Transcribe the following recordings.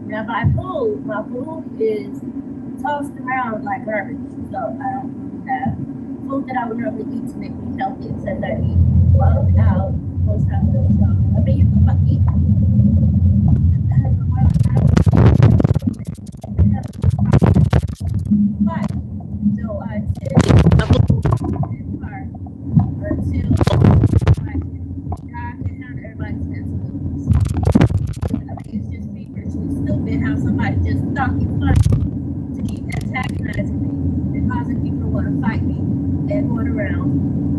Now my food is tossed around like garbage. So I don't have food that I would normally eat to make me healthy, except I eat well out most times. So I mean, you can eat. But so I sit in the car until like God can handle everybody's sensibilities. I mean, it's just feverishly stupid how somebody just thought you funny to keep antagonizing me and causing people to want to fight me and going around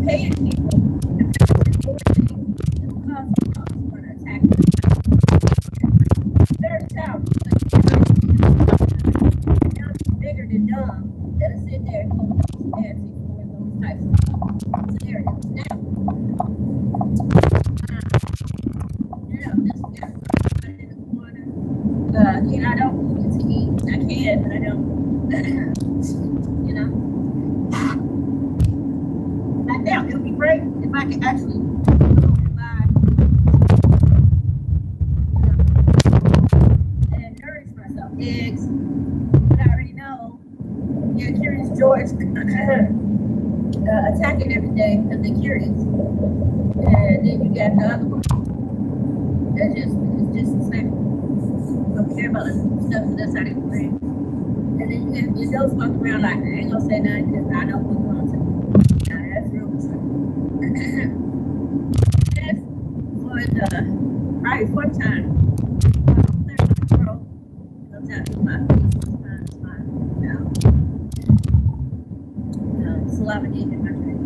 paying people and causing people to want to attack me. Very terrible. Now it's bigger than dumb that'll sit there and hold these fancy for those types of scenarios. Now, just in the corner. Again, I don't get to eat. I can, but I don't. You know. Like now, it would be great if I could actually go and buy, and nourish myself. Eggs. But I already know. Yeah, Curious George attacking every day because they're curious. And then you got the other one. It's just the same. Don't care about the stuff that's not even great. And then you have your nose walking around like, I ain't gonna say nothing because I know what's going to. Now that's real true. That's for the probably fourth time. Comes out in my face, my mouth. Saliva deep in my drink.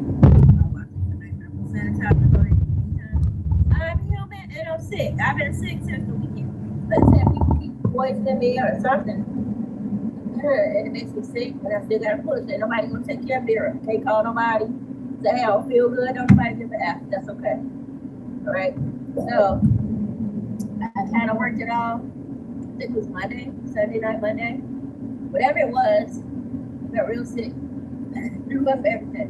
I'll watch it tonight. I'm sanitizing the I'm human and I'm sick. I've been sick since the weekend. Let's say people keep poisoning me or something. And it makes me sick, but I still gotta push it. Nobody gonna take care of Vera. Can't call nobody. Say, hey, I don't feel good. Don't nobody give an F. That's okay. All right. So I kind of worked it off. I think it was Monday, Sunday night, Monday. Whatever it was, I got real sick. Threw up everything.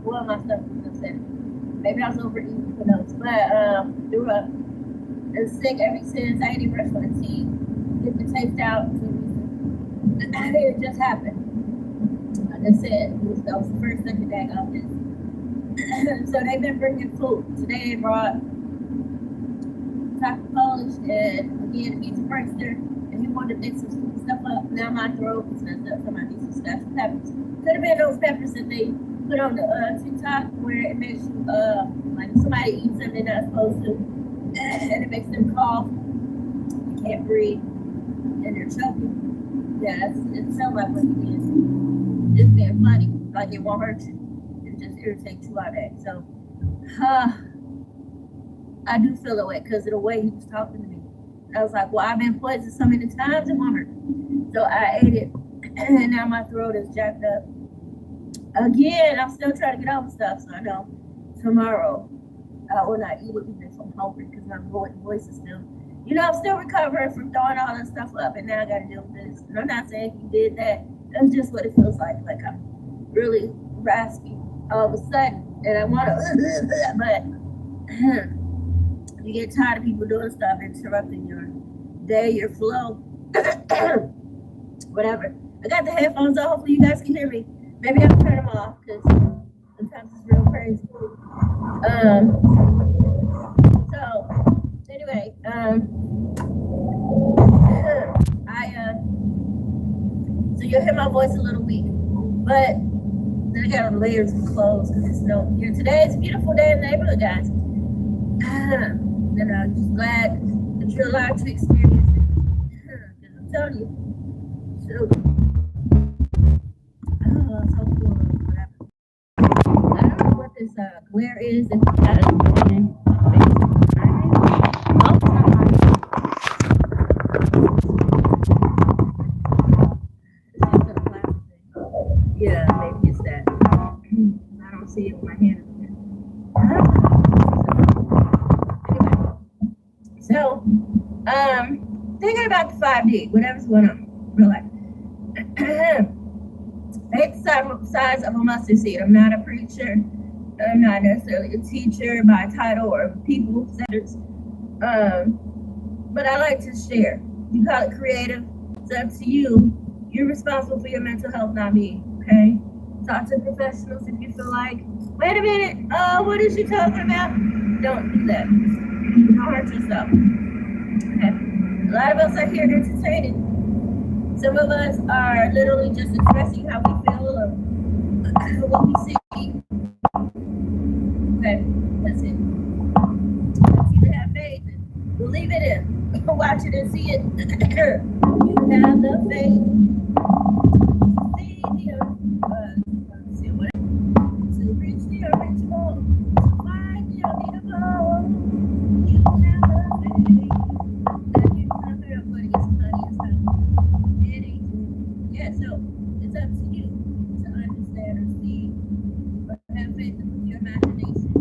Well, my stuff was upset. Maybe I was overeating, who knows? But threw up. I was sick ever since. I ain't even brushed my teeth. Get the taste out. It just happened. Like I said, that was the first second day I got this. So they've been bringing food. Today they brought taco polish and again a pizza prankster. And he wanted to mix some stuff up. Now my throat is messed up. Somebody needs some special peppers. Could have been those peppers that they put on the TikTok where it makes you like somebody eats something they're not supposed to, and it makes them cough. You can't breathe, and they're choking. Yeah, it sounds like what he did. It's being funny, like it won't hurt you. It just irritates you out of that. So, I do feel that way because of the way he was talking to me. I was like, well, I've been poisoned so many times, it won't hurt. So I ate it, and now my throat is jacked up. Again, I'm still trying to get over stuff, so I know tomorrow I will not eat it even if I'm hungry because my voice is still, I'm still recovering from throwing all that stuff up, and now I got to deal with this. And I'm not saying you did that. That's just what it feels like. Like I'm really raspy all of a sudden, and I want to, but you get tired of people doing stuff, interrupting your day, your flow, whatever. I got the headphones on. Hopefully you guys can hear me. Maybe I'll turn them off because sometimes it's real crazy. So anyway, so you'll hear my voice a little weak, but then I got on layers of clothes because it's snow here today. It's a beautiful day in the neighborhood, guys. And I'm just glad that you're allowed to experience it. Because I'm telling you, so so cool. I don't know what this Where is it? Yeah, maybe it's that. I don't see it with my hand. Anyway, so thinking about the 5D, whatever's going on, real life. Faith size of a mustard seed. I'm not a preacher. I'm not necessarily a teacher by title or people centers. But I like to share. You call it creative. It's up to you. You're responsible for your mental health, not me. Okay? Talk to professionals if you feel like, wait a minute, what is she talking about? Don't do that. Don't hurt yourself. Okay? A lot of us are here entertaining. Some of us are literally just expressing how we feel or what we see. Okay, that's it. Let's either have faith and believe it in, watch it and see it. You have the faith. See the to reach the original, to find the unbeatable. You have the faith. That you conquer up what is money and stuff. Yeah, so it's up to you to understand or see or have faith in your imagination.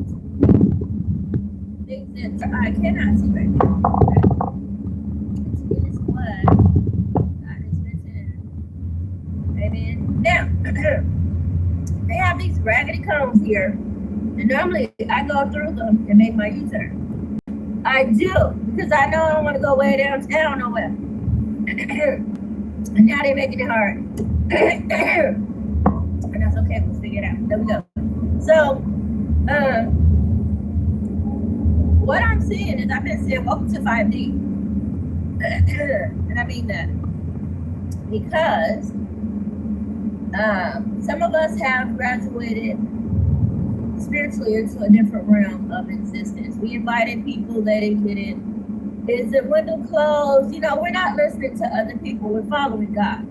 Things that I cannot see right now. Okay? It is what God is written. Amen. Now, they have these raggedy cones here, and normally I go through them and make my U-turn. I do, because I know I don't want to go way downtown nowhere. And now they're making it hard. And that's okay, we'll figure it out. There we go. So, what I'm seeing is I've been saying, welcome to 5D. And I mean that. Because some of us have graduated spiritually into a different realm of existence. We invited people, they didn't get in. Is the window closed? You know, we're not listening to other people. We're following God.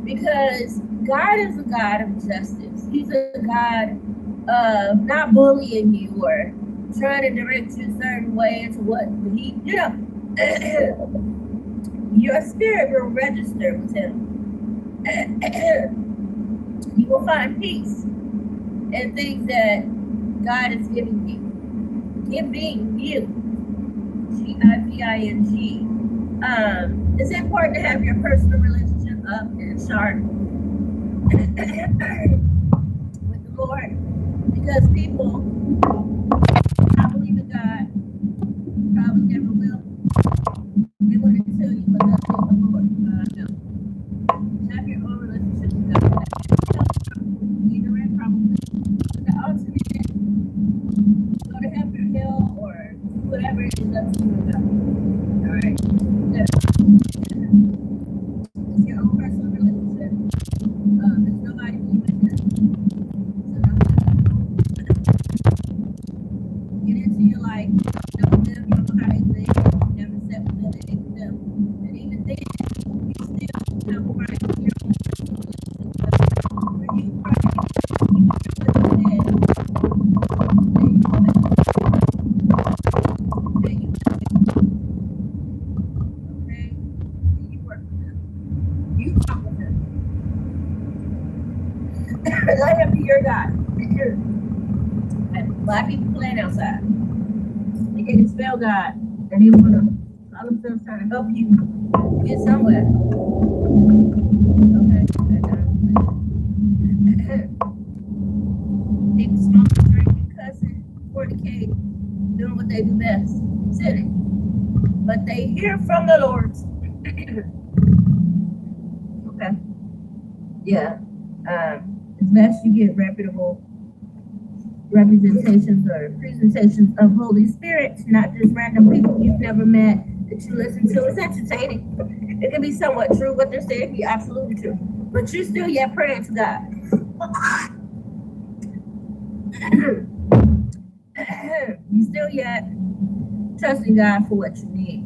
Because God is a God of justice. He's a God of not bullying you or trying to direct you a certain way into what he, you know, your spirit will register with him. You will find peace in things that God is giving you. Giving you. G-I-V-I-N-G. It's important to have your personal relationship up and sharp with the Lord, because people not believe in God, probably never will. They want to tell you what they'll do with the Lord. No. Have your own relationship with God. Either way, probably. But the ultimate, go to heaven or hell or whatever it is up to you about. All right? Yeah. It's your own personal relationship. There's nobody even here. So get into your life. Know them, know how they live. Never set with them, ate with them. And even then, you still have a right to your own personal relationship. Where you pray, you put your head, then you come back. Then you come back. Okay? And you work with them. You talk with them. Let him be your God. And black people playing outside. They can spell God, and they want to all themselves trying to help you get somewhere. Okay. People smoking, drinking, cussing, fornicating, doing what they do best, sinning. But they hear from the Lord. Okay. Yeah. As best you get reputable representations or presentations of Holy Spirit, not just random people you've never met that you listen to. It's entertaining. It can be somewhat true, what they're saying can be absolutely true. But you're still yet praying to God. You still yet trusting God for what you need.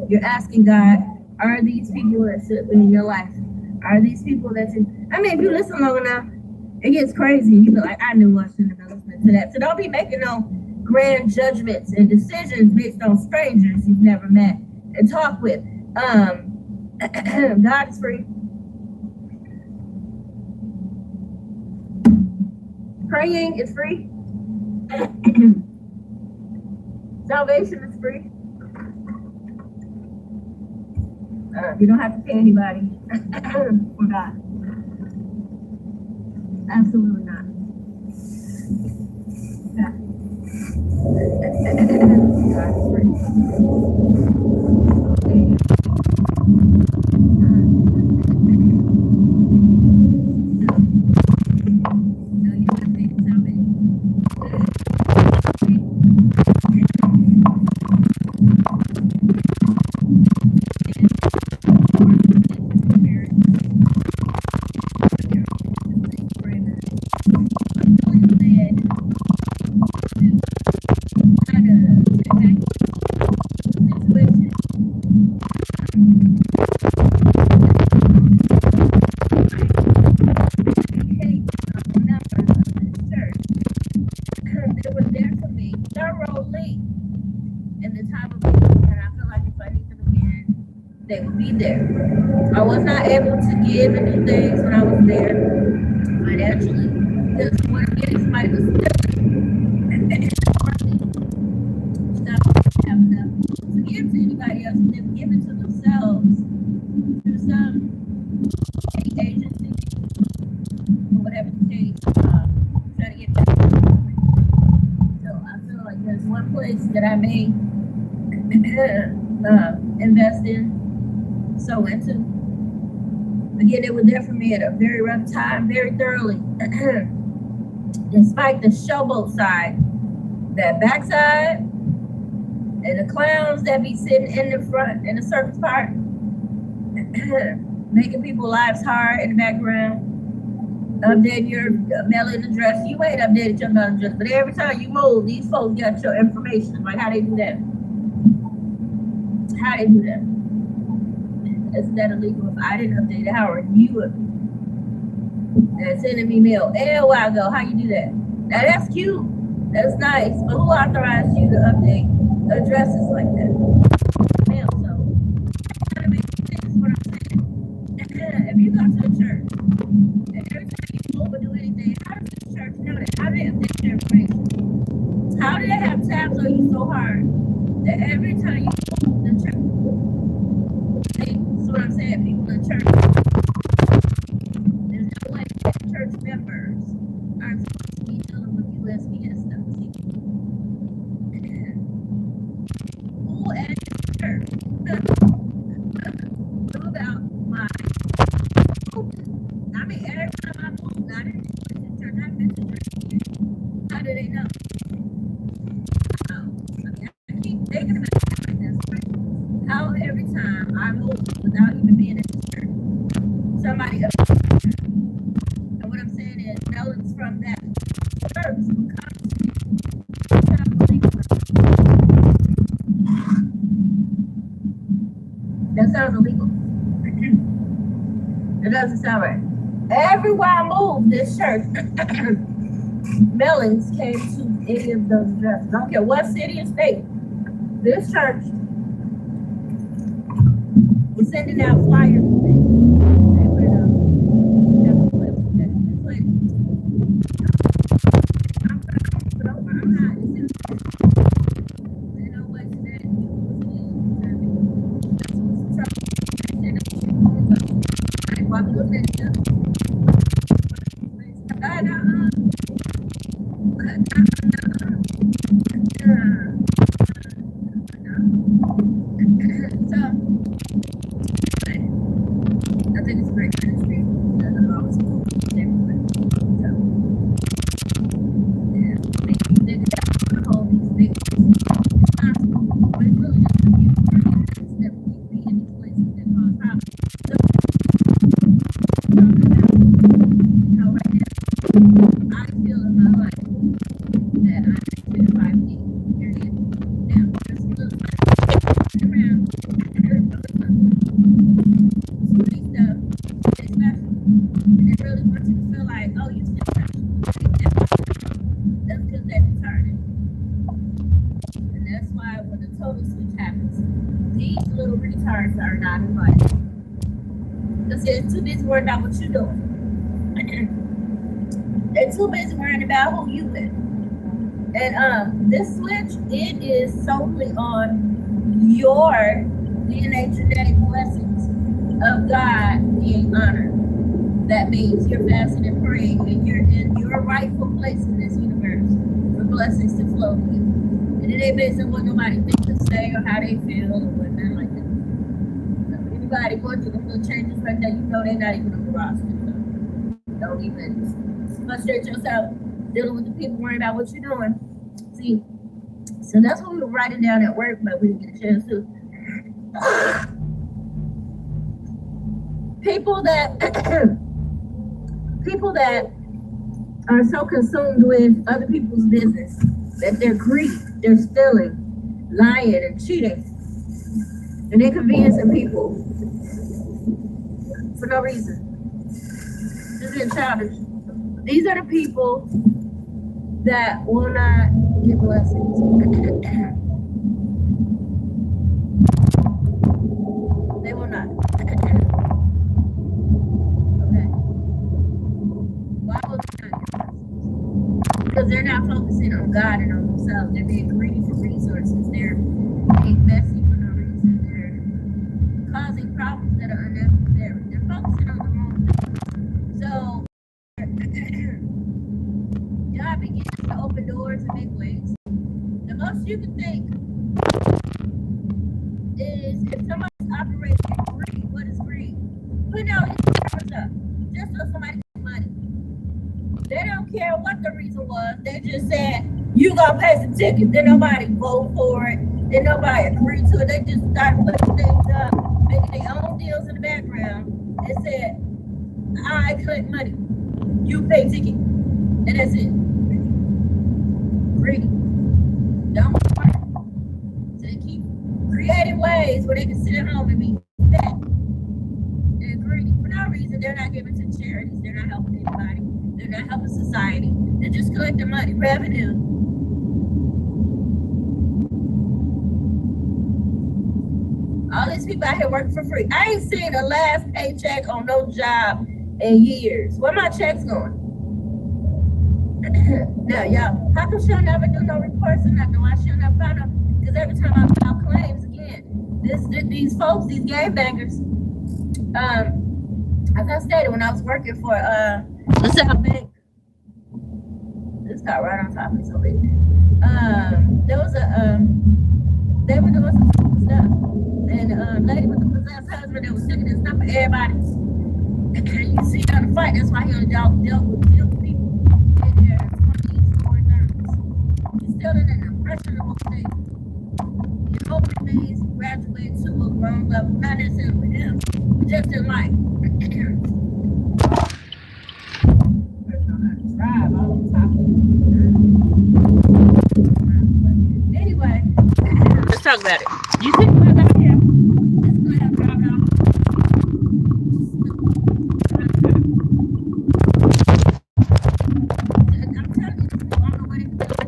You're asking God, are these people that should be in your life? Are these people that you, I mean, if you listen long enough, It gets crazy. You be like, I knew I shouldn't have listened to that. So don't be making no grand judgments and decisions based on strangers you've never met and talked with. God is free. Praying is free. Salvation is free. You don't have to pay anybody for God. Absolutely not. God is free. No, you don't have to pay for salvation. They would be there. I was not able to give and do things when I was there financially because when I'm getting somebody to have enough to give to anybody else, and then give it to themselves through some agency or whatever the case. Try to get that. So I feel like there's one place that I may invest in. So into. Again, they were there for me at a very rough time, very thoroughly. Despite the showboat side, that backside, and the clowns that be sitting in the front, in the circus part, making people's lives hard in the background, updating your mailing address. You ain't updated your mailing address, but every time you move, these folks got your information. Like, how they do that? How they do that? Isn't that illegal? If I didn't update it, how are you sending me mail a while ago? How you do that? Now that's cute. That's nice. But who authorized you to update addresses like that? Mail, so gotta make sense what I'm saying. If you go to a church and every time you move or do anything, how does the church know that? How do they update their information? How do they have tabs on you so hard that every time you move the church? What I'm saying, people in church, there's no way that church members are supposed to be dealing with USPS stuff. Who at the church knew about my movement? I mean, every time I moved, I didn't go to church, I've been to church. How do they know? I mean, I keep thinking about it like this, right? How every time I move without even being in the church, somebody else. And what I'm saying is, melons from that church will come to me. That sounds illegal. It doesn't sound right. Everywhere I moved this church, mailings came to any of those addresses. I don't care what city or state. This church was sending out flyers and things. They put it up. It's like, I'm not. You know what? That was trouble. While we looking at each other. I think it's a great ministry. I always go everywhere. So, yeah, they got home these big responsible, but it's really just a few things that we be in these places that cause problems. So, talking about how right now I feel in my life that are not invited. Because they're too busy worrying about what you're doing. They're too busy worrying about who you with. And this switch, it is solely on your DNA genetic blessings of God being honored. That means you're fasting and praying, and you're in your rightful place in this universe for blessings to flow to you. And it ain't based on what nobody thinks or say or how they feel or whatnot like that. So anybody going through the little changes like that, you know they're not even on the roster. So don't even frustrate yourself dealing with the people worrying about what you're doing. See, so that's what we were writing down at work, but we didn't get a chance to. People that are so consumed with other people's business that they're greedy, they're stealing, lying, and cheating, and they're conveniencing people for no reason. Just being childish. These are the people that will not get blessings. They will not. Okay. Why will they not get blessings? Because they're not focusing on God and on themselves. They're being greedy for resources. They're being messy for no reason. They're causing problems that are unnecessary. They're focusing on the wrong thing. So God begins to open doors in big ways. The most you can think is if somebody's operating in greed, what is greed? Putting out his cameras up just so somebody gets money. They don't care what the reason was. They just said, you gonna pay some tickets. Then nobody voted for it. Then nobody agreed to it. They just started putting things up, making their own deals in the background, and said, I collect money. You pay ticket. And that's it. Greedy. Don't work. So they keep creating ways where they can sit at home and be fat. They're greedy for no reason. They're not giving to charities. They're not helping anybody. They're not helping society. They're just collecting money, revenue. All these people out here working for free. I ain't seen a last paycheck on no job in years. Where my checks going? Now, y'all, how come she'll never do no reports or nothing? Why she'll never find out? Because every time I file claims again, these folks, these gangbangers, as I stated when I was working for the South Bank, this got right on top of me so big. There was they were doing some stuff, and a lady with the possessed husband that was taking this stuff for everybody. And you see on the fight, that's why he only dealt with people. He's still in an impressionable state. He's hoping things graduate to a grown level, not necessarily with him, but just in life. Anyway, let's talk about it. You see what I here? Let's go ahead and drop it off. I'm telling you, this is on the way to do it.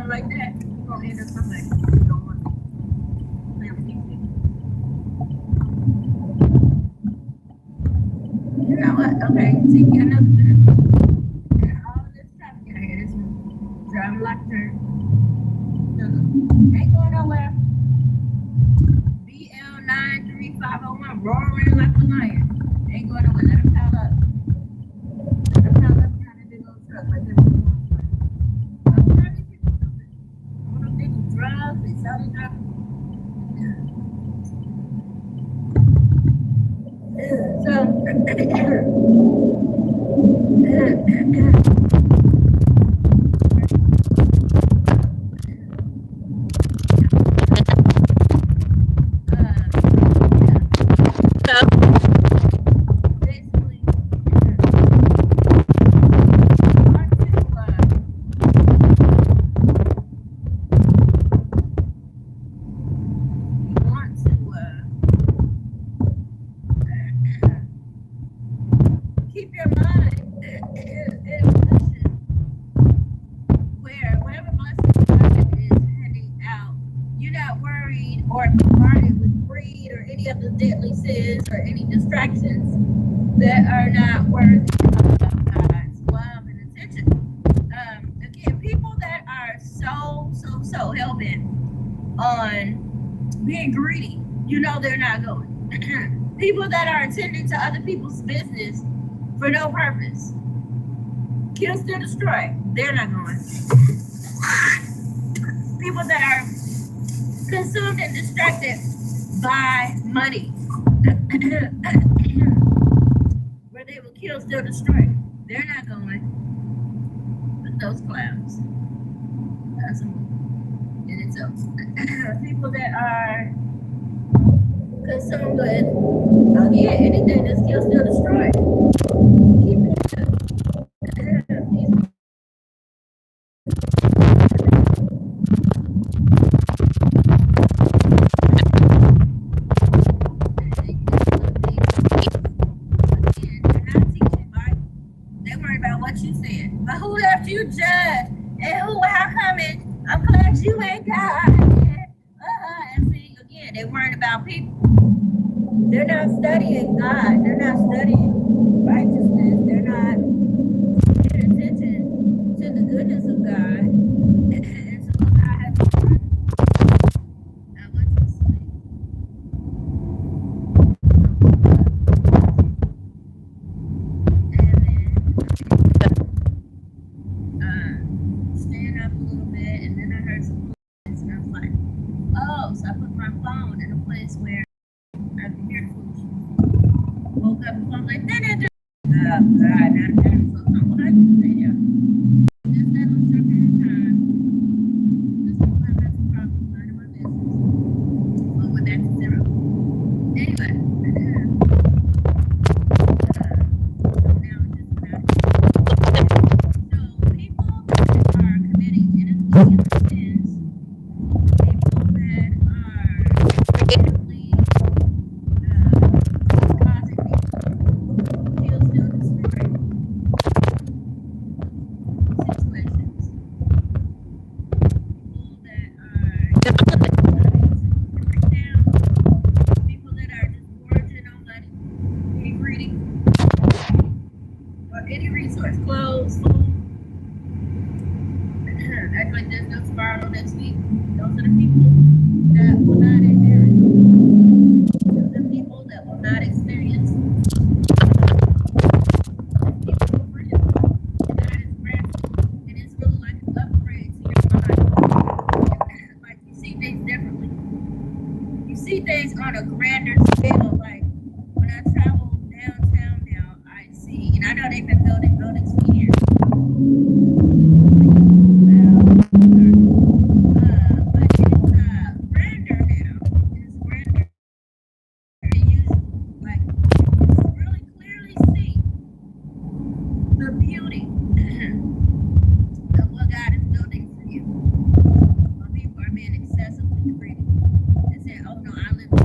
Like that, you're gonna end up somewhere you don't want to. You know what? Okay, take you another turn. All this traffic out here, this one driving like a turn. Ain't going nowhere. 501 roaring like a lion. Ain't going nowhere. Let them pile up. Let them pile up behind that big old truck like they're going somewhere. I'm trying to get people stupid. I don't think it's drugs. They selling drugs. Basically, want to keep your mind in a position where whatever blessing God is handing out, you're not worried or bombarded with greed or any of the deadly sins or any distractions that are not worthy of God's love and attention. Again, people that are so hell-bent on being greedy, you know they're not going. People that are attending to other people's business for no purpose, kill, steal, destroy, they're not going. People that are consumed and distracted by money, where they will kill, steal, destroy, they're not going. But those clowns, that's in itself. People that are consumed with, again, anything that's kill, steal, destroy, keep it up. They worry about what you said, but who left you judge? And who, how coming? I'm glad you ain't God. And see, again, they're worried about people. They're not studying God. They're not studying righteousness. They're not paying attention to the goodness of God. And so God has to I went to sleep. Stand up a little bit, and then I heard some noise, and I was like, oh, so I put my phone in a place where I could hear the foolishness. Woke up and phone like, oh God, now I'm hearing so what I can say here. Just that little short period of time, just a little bit of problem, minding my business. Well, went back to zero. Anyway, now it's just about so people that are committing innocent sins, people that are actively causing people feel still destroyed situations, people that are break down, people that are just gorging on money, being greedy, or any resource, clothes, food. Act like there's no tomorrow next week. Those are the people that will not inherit. Those are the people that will not experience people freedom. And that is gratitude. And it's really like an upgrade to your mind. Like you see things differently. You see things on a grander scale. Like when I travel downtown now, I see, and I know they've been building buildings for years. Being excessively greedy and saying, oh no, I live to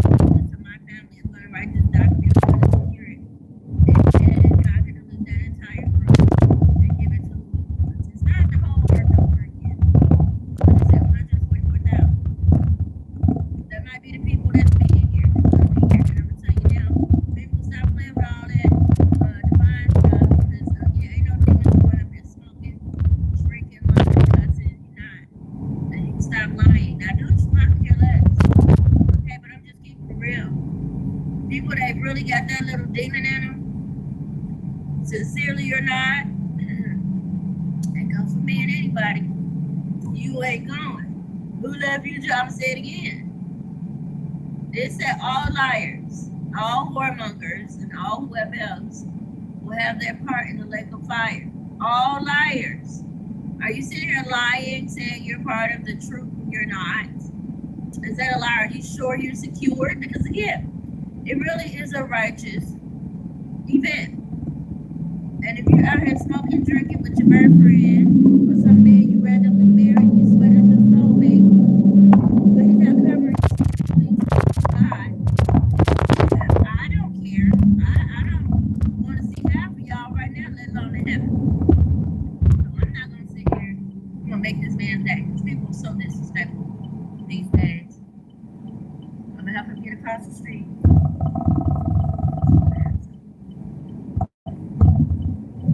demon in them, sincerely or not, it goes for me and anybody. You ain't going. Who left you? I'm gonna say it again. It said all liars, all whoremongers, and all whoever else will have their part in the lake of fire. All liars. Are you sitting here lying, saying you're part of the truth when you're not? Is that a lie? Are you sure you're secured? Because again, it really is a righteous event. And if you're out here smoking, drinking with your girlfriend, or some man you randomly married, you swear that's your soulmate, but he's not covering God, I don't care. I don't want to see half of y'all right now, let alone in heaven. So I'm not going to sit here. I'm going to make this man's day. Because people are so disrespectful these days. I'm going to help him get across the street.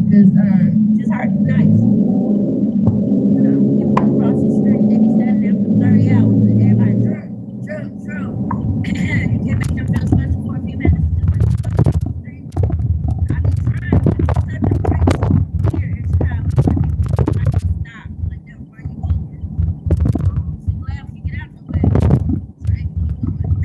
Because just hard to be nice. You know, you walk across the street, they be standing there for 30 hours and everybody drunk. You can't make them feel special for a few minutes. I be trying to set the brakes here in Chicago. Like stop, like they'll run you over. So glad when you get out the way, so they can keep going.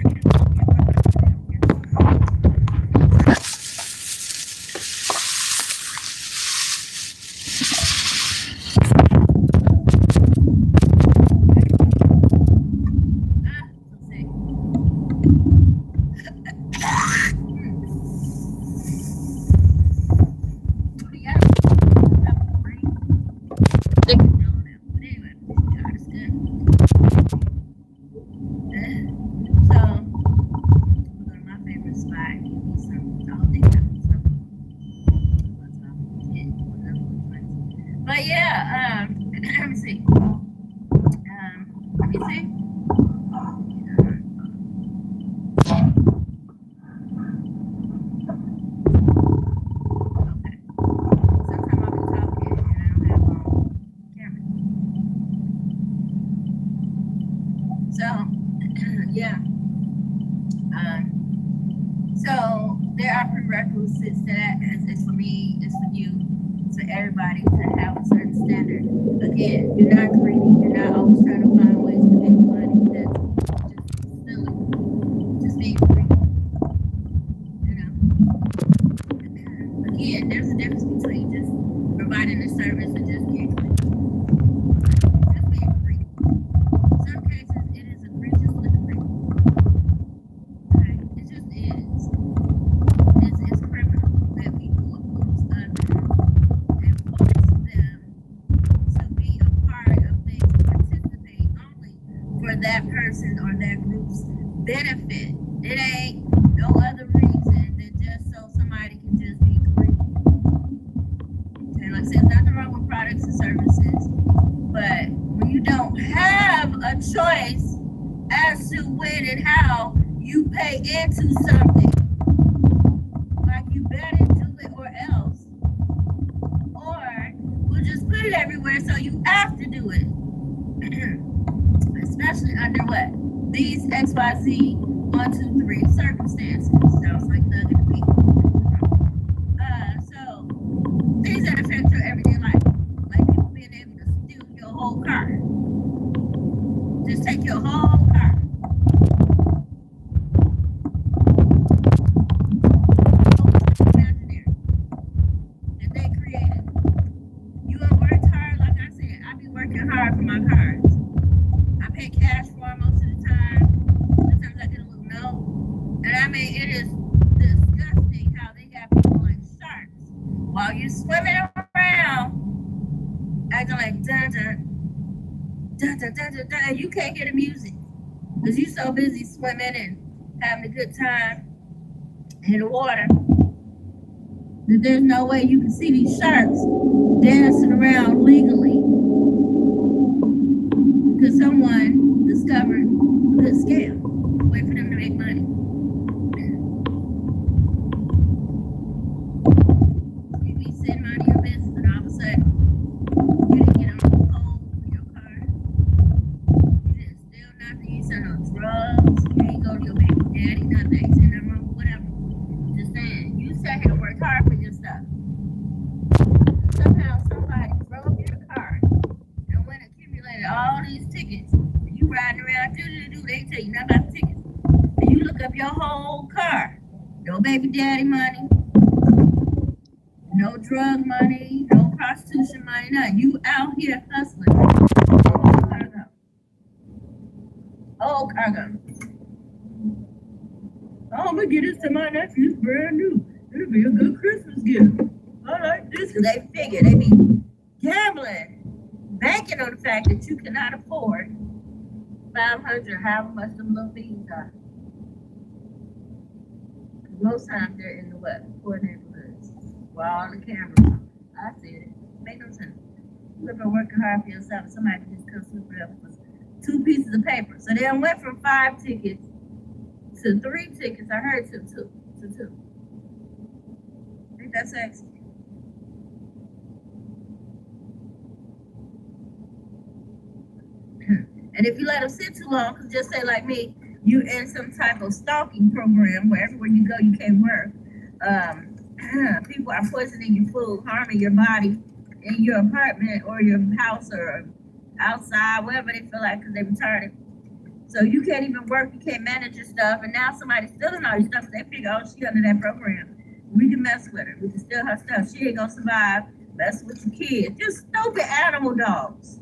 But yeah, let me see. Let me see. Okay. Sometimes I'll be talking and I don't have camera. So, yeah. So there are prerequisites to that. It's for me, it's for you, it's for everybody to have a certain standard. Again, you're not greedy, you're not always trying to find ways to make money. That's just silly. Just being greedy. You know? Again, there's a difference between just providing a service and just being greedy. Just being greedy. In some cases, it is egregious with greedy. Okay? It just is. It's criminal that people abuse others and force them to be a part of things, participate only for that person or that group's benefit. It ain't no other reason than just so somebody can just be greedy. Okay, like I said, there's nothing wrong with products and services, but when you don't have a choice as to when and how you pay into something, like you better do it or else, or we'll just put it everywhere so you have to do it. Especially under what? These XYZ 1, 2, 3 circumstances. Sounds like thugging to people. So things that affect your everyday life, like people being able to steal your whole car. Just take your whole car. Imaginary that they created. You have worked hard, like I said. I be working hard for my cars. I pay cash for them most of the time. Sometimes I get a little note. And I mean, it is disgusting how they got people like sharks while you're swimming around, acting like dun dun dun dun dun dun dun. You can't hear the music because you're so busy swimming and having a good time in the water that there's no way you can see these sharks dancing around legally because someone discovered a good scam, way for them to make money. You be sitting minding your business and all of a sudden you didn't get on the pole for your car. You didn't steal nothing, you said no drugs, you ain't go to your baby daddy, nothing, you said nothing wrong, whatever. Just saying, you baby daddy money, no drug money, no prostitution money, nothing. You out here hustling. Cargo. Oh, cargo. Oh, I'm gonna get this to my nephew. It's brand new. It'll be a good Christmas gift. I like this. Cause they figure they be gambling, banking on the fact that you cannot afford 500, however much them little fees are. Most times they're in the what? Poor neighborhoods. Where all the cameras are. I said it. Make no sense. You ever working hard for yourself, somebody just comes swoop it up with 2 pieces of paper. So they went from 5 tickets to 3 tickets. I heard to 2. Ain't that sexy? And if you let them sit too long, cause just say like me, you in some type of stalking program where everywhere you go you can't work. People are poisoning your food, harming your body in your apartment or your house or outside, wherever they feel like, because they're retarded. So you can't even work, you can't manage your stuff, and now somebody's stealing all your stuff. They figure, oh, she under that program. We can mess with her. We can steal her stuff. She ain't gonna survive. Mess with your kids. Just stupid animal dogs.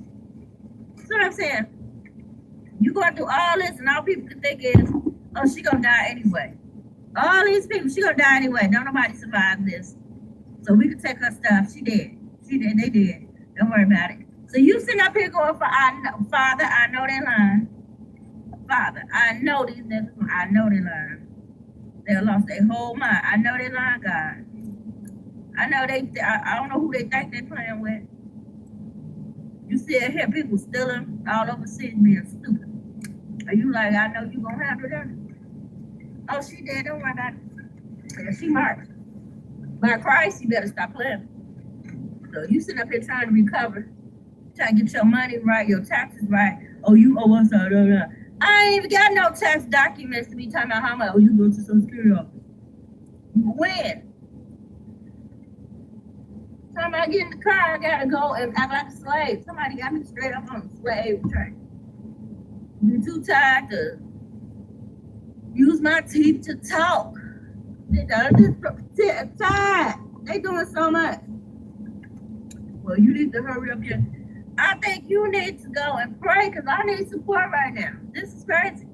That's what I'm saying. You going through all this, and all people can think is, oh, she gonna die anyway. All these people, she gonna die anyway. Don't nobody survive this. So we can take her stuff. She dead. She dead. They dead. Don't worry about it. So you sitting up here going for, Father, I know they lying. Father, I know these niggas. I know they lying. They lost their whole mind. I know they lying, God. I know I don't know who they think they playing with. You see it here, people stealing all over cities being stupid. Are you like, I know you gonna handle them? Oh, she dead, don't worry about it. Yeah, she marked. By Christ, you better stop playing. So you sitting up here trying to recover, trying to get your money right, your taxes right. Oh, you owe us all that. I ain't even got no tax documents to be talking about how much. Oh, you go to Social Security office. When? Time I get in the car, I gotta go and act like a slave. Somebody got me straight up on the slave train. I'm too tired to use my teeth to talk. I'm just tired. They doing so much. Well, you need to hurry up here. I think you need to go and pray because I need support right now. This is crazy.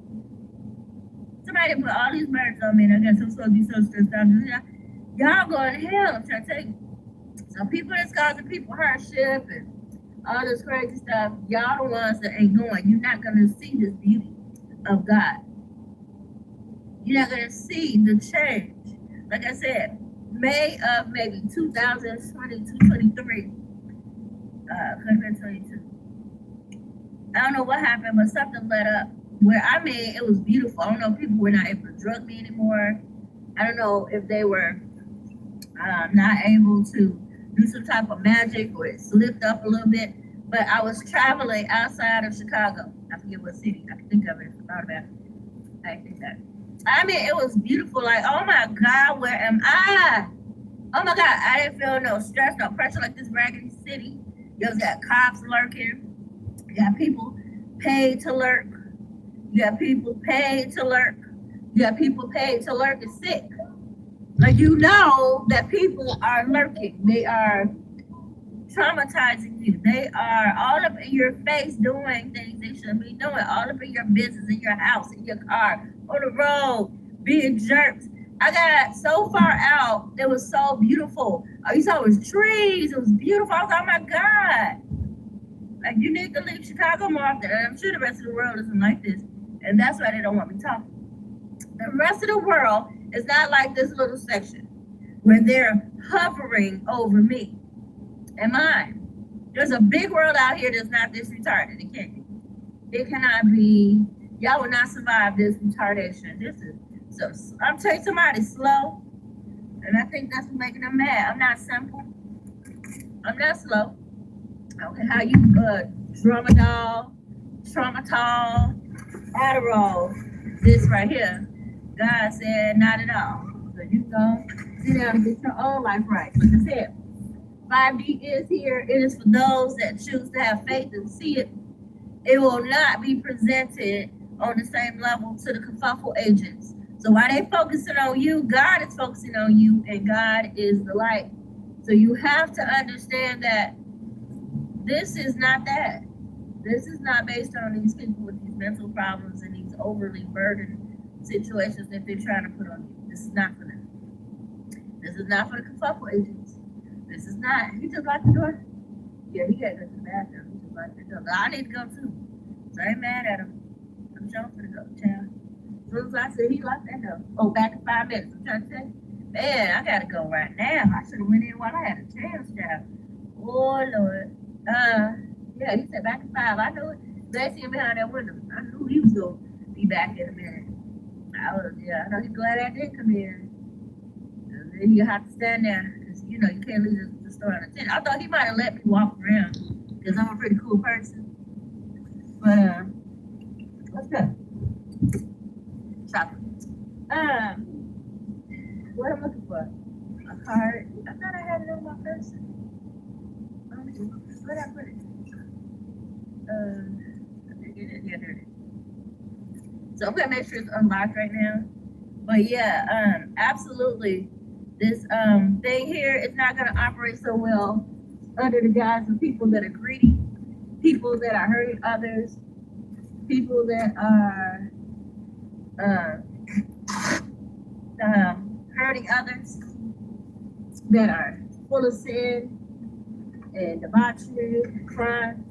Somebody put all these burdens on me and I guess I'm supposed to be so stressed out. Y'all going to hell, I'm trying to tell you. So people that's causing people hardship and all this crazy stuff, y'all the ones that ain't going. You're not going to see this beauty of God. You're not going to see the change. Like I said, May of maybe 2022, 23. Could have been 22. I don't know what happened, but something led up where I mean it was beautiful. I don't know if people were not able to drug me anymore. I don't know if they were not able to do some type of magic or it slipped up a little bit. But I was traveling outside of Chicago. I forget what city. I can think of it. I thought about it. I think that. I mean, it was beautiful. Like, oh my God, where am I? Oh my God, I didn't feel no stress, no pressure like this raggedy city. You got cops lurking. You got people paid to lurk. You got people paid to lurk. You got people paid to lurk and sick. Like, you know that people are lurking. They are traumatizing you. They are all up in your face doing things they shouldn't be doing. All up in your business, in your house, in your car, on the road, being jerks. I got so far out, it was so beautiful. All you saw was trees. It was beautiful. I was like, oh my God. Like, you need to leave Chicago more often. And I'm sure the rest of the world isn't like this. And that's why they don't want me talking. The rest of the world is not like this little section where they're hovering over me and mine. There's a big world out here that's not this retarded. It can't. It cannot be. Y'all will not survive this retardation. This is so. I'm telling you, somebody's slow, and I think that's what's making them mad. I'm not simple. I'm not slow. Okay, how you tramadol, Adderall, this right here. God said not at all. So you go sit down and get your own life right. Like I said, 5D is here. It is for those that choose to have faith and see it. It will not be presented on the same level to the kerfuffle agents. So So while they focusing on you, God is focusing on you, and God is the light. So you have to understand that this is not that. This is not based on these people with these mental problems and these overly burdened situations that they're trying to put on you. This is not for them. This is not for the Kafuffle agents. This is not. He just locked the door. Yeah, he got to go to the bathroom. He just locked the door. But I need to go too. So I ain't mad at him. I'm sure for the go, child. As soon as I said he locked that door. Oh, back in 5 minutes. I'm trying to say, man, I gotta go right now. I should have went in while I had a chance, child. Oh Lord. Yeah, he said back in 5. I knew it. They see him behind that window. I knew he was gonna be back in a minute. I know he's glad I did come in. Then you have to stand there because you know you can't leave the store unattended. I thought he might have let me walk around because I'm a pretty cool person. But what's good? Shopping. What I'm looking for? A card. I thought I had it on my person. Where'd I put it? Yeah, there it is. So I'm gonna make sure it's unlocked right now. But yeah, absolutely. This thing here is not gonna operate so well under the guise of people that are greedy, people that are hurting others, people that are hurting others, that are full of sin and debauchery and crime.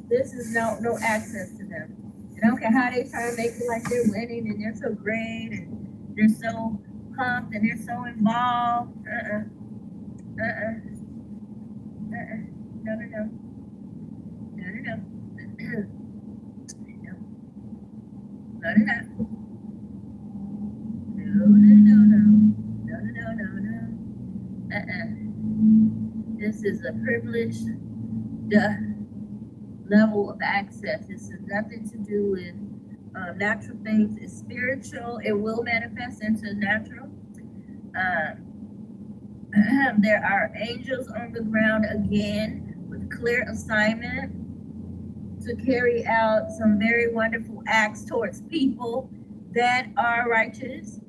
This is no access to them. And I don't care how they try to make it like they're winning and they're so great and they're so pumped and they're so involved. No. This is a privileged level of access. This has nothing to do with natural things. It's spiritual. It will manifest into natural. There are angels on the ground again with clear assignment to carry out some very wonderful acts towards people that are righteous,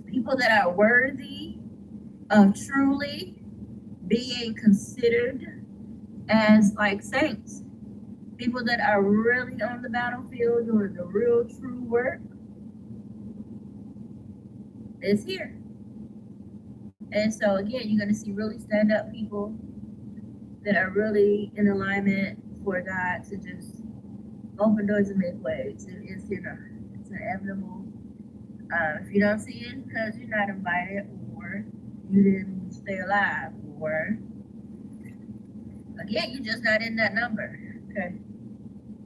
people that are worthy of truly being considered as like saints, people that are really on the battlefield doing the real true work is here. And so again, you're going to see really stand up people that are really in alignment for God to just open doors and make ways. It's inevitable. If you don't see it because you're not invited or you didn't stay alive, or again, you're just not in that number. Okay.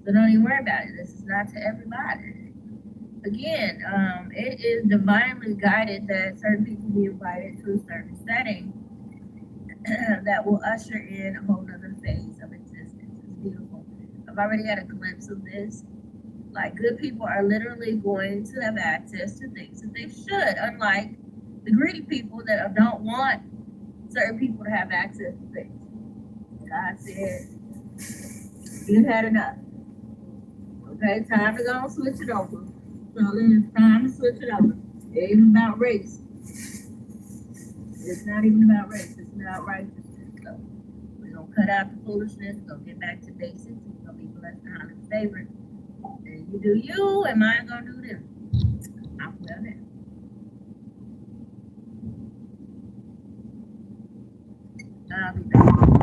So don't even worry about it. This is not to everybody. Again, it is divinely guided that certain people be invited to a certain setting that will usher in a whole other phase of existence. It's beautiful. I've already had a glimpse of this. Like, good people are literally going to have access to things that they should, unlike the greedy people that don't want certain people to have access to things. God said, you've had enough. Okay, time to go and switch it over. So then it's time to switch it over. It ain't even about race. It's not even about race. It's about righteousness. So we're going to cut out the foolishness. We're going to get back to basics. We're going to be blessed and highly favored. And you do you, and mine going to do them. I'm well there. I'll be back.